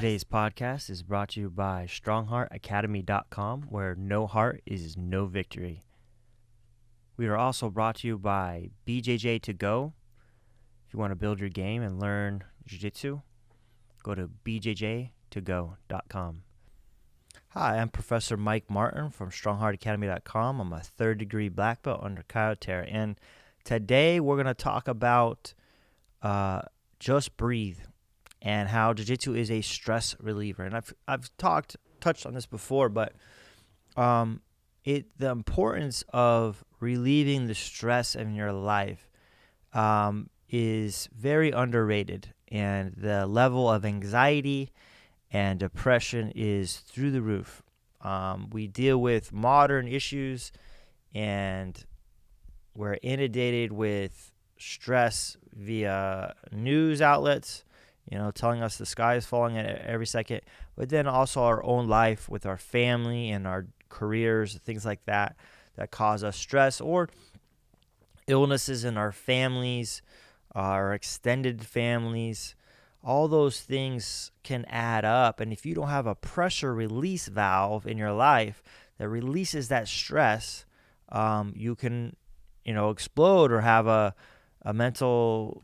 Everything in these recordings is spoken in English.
Today's podcast is brought to you by StrongHeartAcademy.com, where no heart is no victory. We are also brought to you by BJJ to go. If you want to build your game and learn Jiu-Jitsu, go to bjjtogo.com. Hi, I'm Professor Mike Martin from StrongHeartAcademy.com. I'm a third-degree black belt under Kyle Terra, and today we're going to talk about just breathe and how Jiu-Jitsu is a stress reliever. And I've touched on this before, but the importance of relieving the stress in your life is very underrated, and the level of anxiety and depression is through the roof. We deal with modern issues, and we're inundated with stress via news outlets, telling us the sky is falling at every second, but then also our own life with our family and our careers, things like that cause us stress, or illnesses in our families, our extended families. All those things can add up, and if you don't have a pressure release valve in your life that releases that stress, you can, explode or have a mental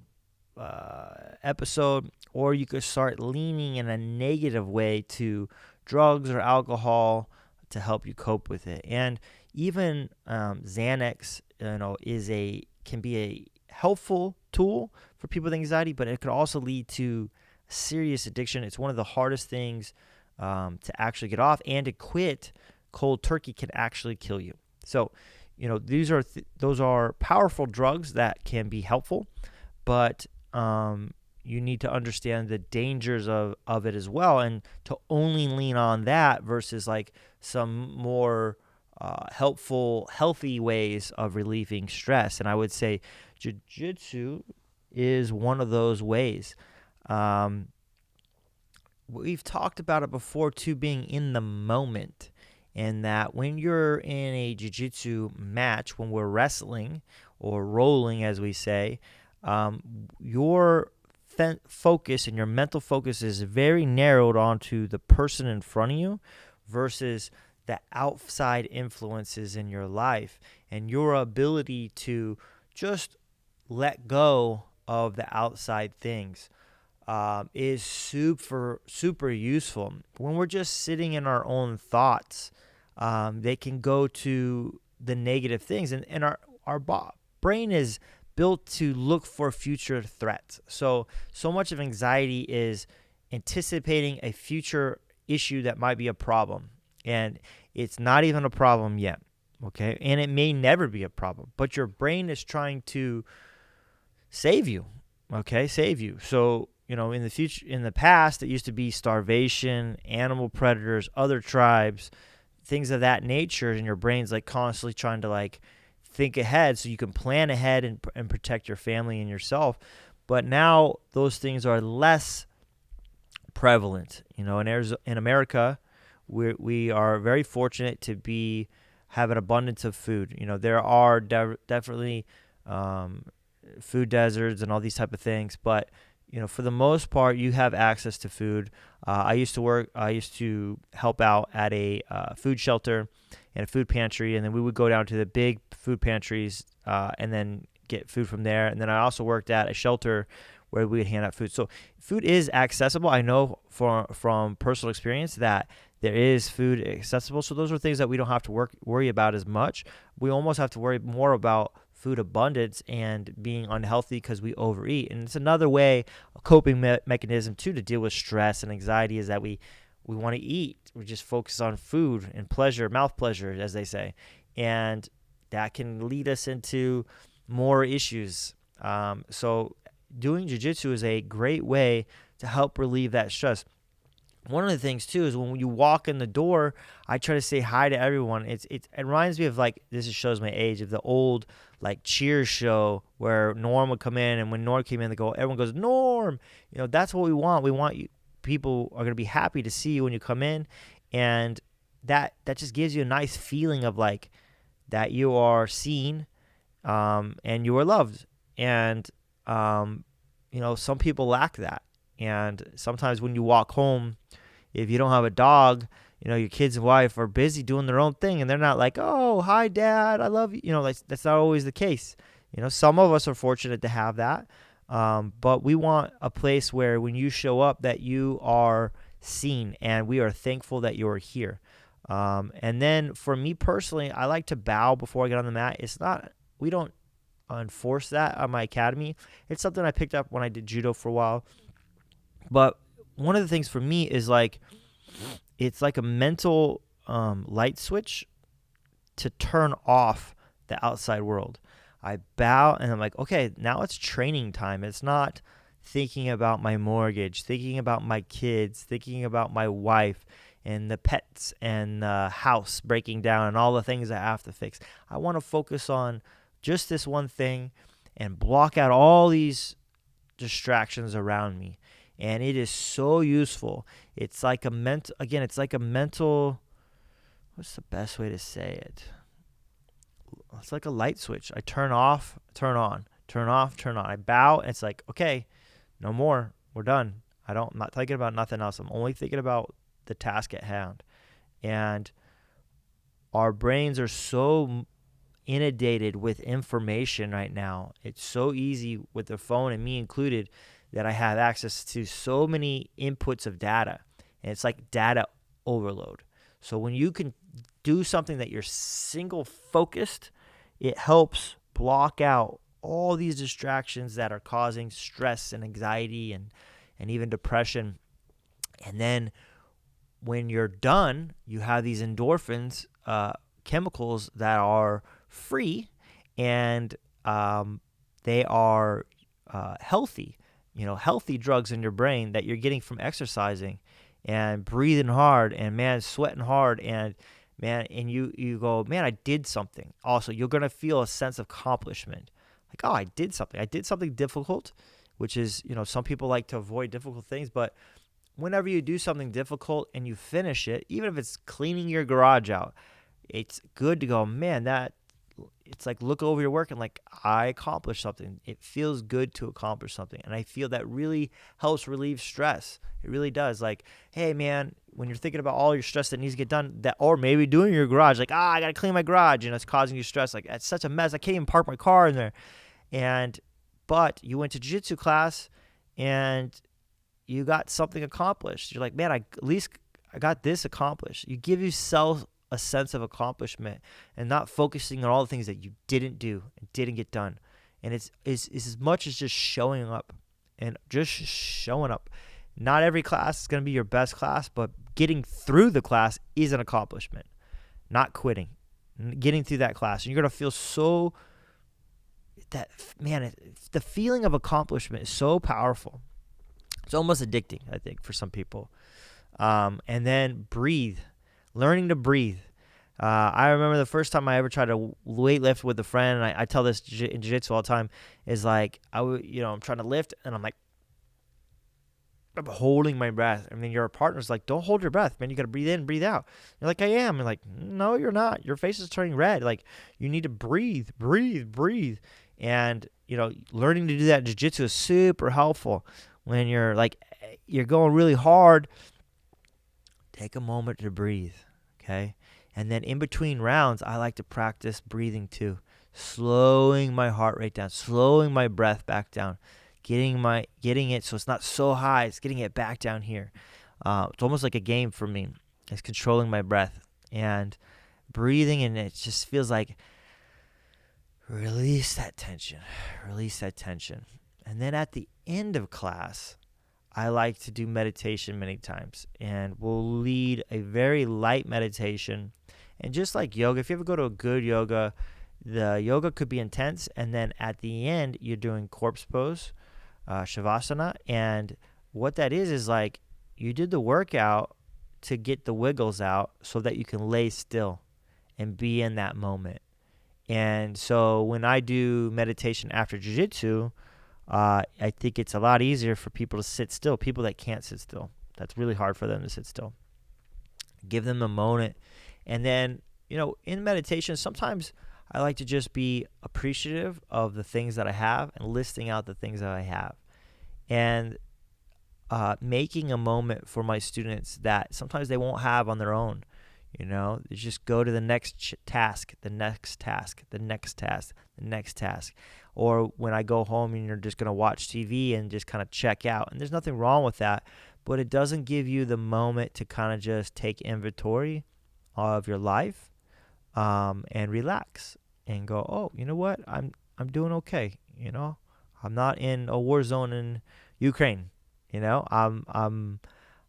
episode, or you could start leaning in a negative way to drugs or alcohol to help you cope with it. And even Xanax, can be a helpful tool for people with anxiety, but it could also lead to serious addiction. It's one of the hardest things to actually get off, and to quit cold turkey can actually kill you. So, those are powerful drugs that can be helpful, but you need to understand the dangers of it as well, and to only lean on that versus like some more helpful, healthy ways of relieving stress. And I would say Jiu-Jitsu is one of those ways. We've talked about it before too, being in the moment, and that when you're in a Jiu-Jitsu match, when we're wrestling or rolling, as we say, your focus and your mental focus is very narrowed onto the person in front of you versus the outside influences in your life, and your ability to just let go of the outside things is super useful. When we're just sitting in our own thoughts, they can go to the negative things, and our brain is built to look for future threats. So much of anxiety is anticipating a future issue that might be a problem, and it's not even a problem yet, okay? And it may never be a problem, but your brain is trying to save you, okay? Save you. So, in the future, in the past, it used to be starvation, animal predators, other tribes, things of that nature, and your brain's like constantly trying to like think ahead so you can plan ahead and protect your family and yourself. But now those things are less prevalent. In America, we are very fortunate to have an abundance of food. There are definitely food deserts and all these type of things, but for the most part, you have access to food. I used to help out at a food shelter and a food pantry, and then we would go down to the big food pantries and then get food from there. And then I also worked at a shelter where we would hand out food. So food is accessible. I know from personal experience that there is food accessible. So those are things that we don't have to worry about as much. We almost have to worry more about food abundance and being unhealthy because we overeat. And it's another way, a coping mechanism too, to deal with stress and anxiety, is that we want to eat. We just focus on food and pleasure, mouth pleasure, as they say. And that can lead us into more issues. So doing jiu-jitsu is a great way to help relieve that stress. One of the things too is when you walk in the door, I try to say hi to everyone. It reminds me of, like, this shows my age, of the old like Cheers show where Norm would come in, and when Norm came in, everyone goes, Norm. That's what we want. We want you. People are gonna be happy to see you when you come in, and that just gives you a nice feeling of like that you are seen, and you are loved. And some people lack that. And sometimes when you walk home, if you don't have a dog, your kids and wife are busy doing their own thing, and they're not like, oh, hi, Dad, I love you. That's not always the case. Some of us are fortunate to have that, but we want a place where when you show up that you are seen, and we are thankful that you're here. And then for me personally, I like to bow before I get on the mat. We don't enforce that at my academy. It's something I picked up when I did judo for a while. But one of the things for me is it's like a mental light switch to turn off the outside world. I bow and I'm like, okay, now it's training time. It's not thinking about my mortgage, thinking about my kids, thinking about my wife and the pets and the house breaking down and all the things I have to fix. I want to focus on just this one thing and block out all these distractions around me. And it is so useful. It's like a mental, what's the best way to say it? It's like a light switch. I turn off, turn on, turn off, turn on. I bow, and it's like, okay, no more. We're done. I'm not thinking about nothing else. I'm only thinking about the task at hand. And our brains are so inundated with information right now. It's so easy with the phone, and me included, that I have access to so many inputs of data, and it's like data overload. So when you can do something that you're single focused, it helps block out all these distractions that are causing stress and anxiety and even depression. And then when you're done, you have these endorphins, chemicals that are free, and they are healthy. Healthy drugs in your brain that you're getting from exercising and breathing hard and, sweating hard and you go, I did something. Also, you're going to feel a sense of accomplishment. Like, oh, I did something. I did something difficult, which is, some people like to avoid difficult things, but whenever you do something difficult and you finish it, even if it's cleaning your garage out, it's good to go, it's like look over your work and like, I accomplished something. It feels good to accomplish something. And I feel that really helps relieve stress. It really does. Like, hey, man, when you're thinking about all your stress that needs to get done, or maybe doing your garage, like, I got to clean my garage, it's causing you stress. Like, it's such a mess. I can't even park my car in there. But you went to jiu-jitsu class and you got something accomplished. You're like, at least I got this accomplished. You give yourself a sense of accomplishment and not focusing on all the things that you didn't do and didn't get done. And it's as much as just showing up and just showing up. Not every class is going to be your best class, but getting through the class is an accomplishment. Not quitting, getting through that class. And you're going to feel so the feeling of accomplishment is so powerful. It's almost addicting, I think, for some people. And then breathe. Learning to breathe. I remember the first time I ever tried to weightlift with a friend, and I tell this in jiu-jitsu all the time, is like, I'm trying to lift, and I'm holding my breath. And then your partner's like, don't hold your breath, man. You got to breathe in, breathe out. You're like, I am. You're like, no, you're not. Your face is turning red. Like, you need to breathe. And, learning to do that in jiu-jitsu is super helpful. When you're going really hard, take a moment to breathe, okay? And then in between rounds, I like to practice breathing too. Slowing my heart rate down, slowing my breath back down, getting it so it's not so high, it's getting it back down here. It's almost like a game for me. It's controlling my breath and breathing, and it just feels like release that tension. And then at the end of class, I like to do meditation many times, and we'll lead a very light meditation. And just like yoga, if you ever go to a good yoga, the yoga could be intense, and then at the end, you're doing corpse pose, shavasana. And what that is like you did the workout to get the wiggles out so that you can lay still and be in that moment. And so when I do meditation after jiu-jitsu, I think it's a lot easier for people to sit still, people that can't sit still. That's really hard for them to sit still. Give them a moment. And then, in meditation, sometimes I like to just be appreciative of the things that I have and listing out the things that I have. And making a moment for my students that sometimes they won't have on their own. They just go to the next task, the next task, the next task, the next task. Or when I go home and you're just going to watch TV and just kind of check out. And there's nothing wrong with that, but it doesn't give you the moment to kind of just take inventory of your life and relax and go, oh, you know what? I'm doing okay. I'm not in a war zone in Ukraine. I'm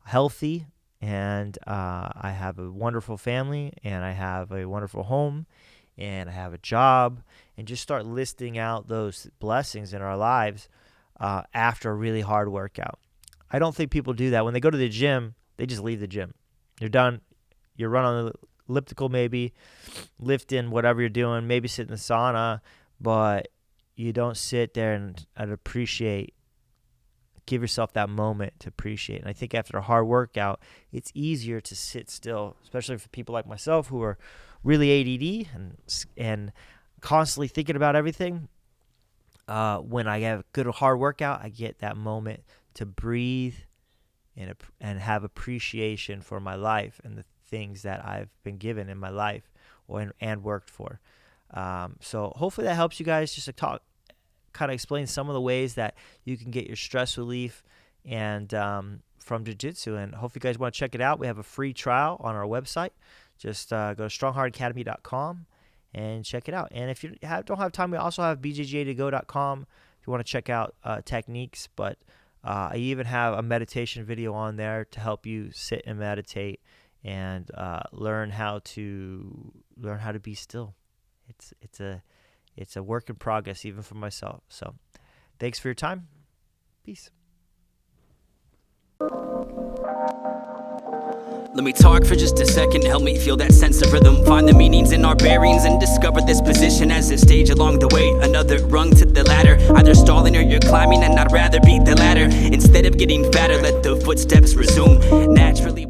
healthy. And I have a wonderful family, and I have a wonderful home, and I have a job, and just start listing out those blessings in our lives after a really hard workout. I don't think people do that. When they go to the gym, they just leave the gym. You're done. You run on the elliptical maybe, lift in whatever you're doing, maybe sit in the sauna, but you don't sit there and appreciate. Give yourself that moment to appreciate. And I think after a hard workout, it's easier to sit still, especially for people like myself who are really ADD and constantly thinking about everything. When I have a good hard workout, I get that moment to breathe and have appreciation for my life and the things that I've been given in my life and worked for. So hopefully that helps you guys just to talk. Kind of explain some of the ways that you can get your stress relief and from jiu-jitsu, and hope you guys want to check it out. We have a free trial on our website. Just go to strongheartacademy.com and check it out. And if you don't have time, we also have bjj2go.com if you want to check out techniques. But I even have a meditation video on there to help you sit and meditate and learn how to be still. It's a work in progress, even for myself. So thanks for your time. Peace. Let me talk for just a second, help me feel that sense of rhythm. Find the meanings in our bearings and discover this position as a stage along the way. Another rung to the ladder, either stalling or you're climbing, and I'd rather be the latter. Instead of getting fatter, let the footsteps resume naturally.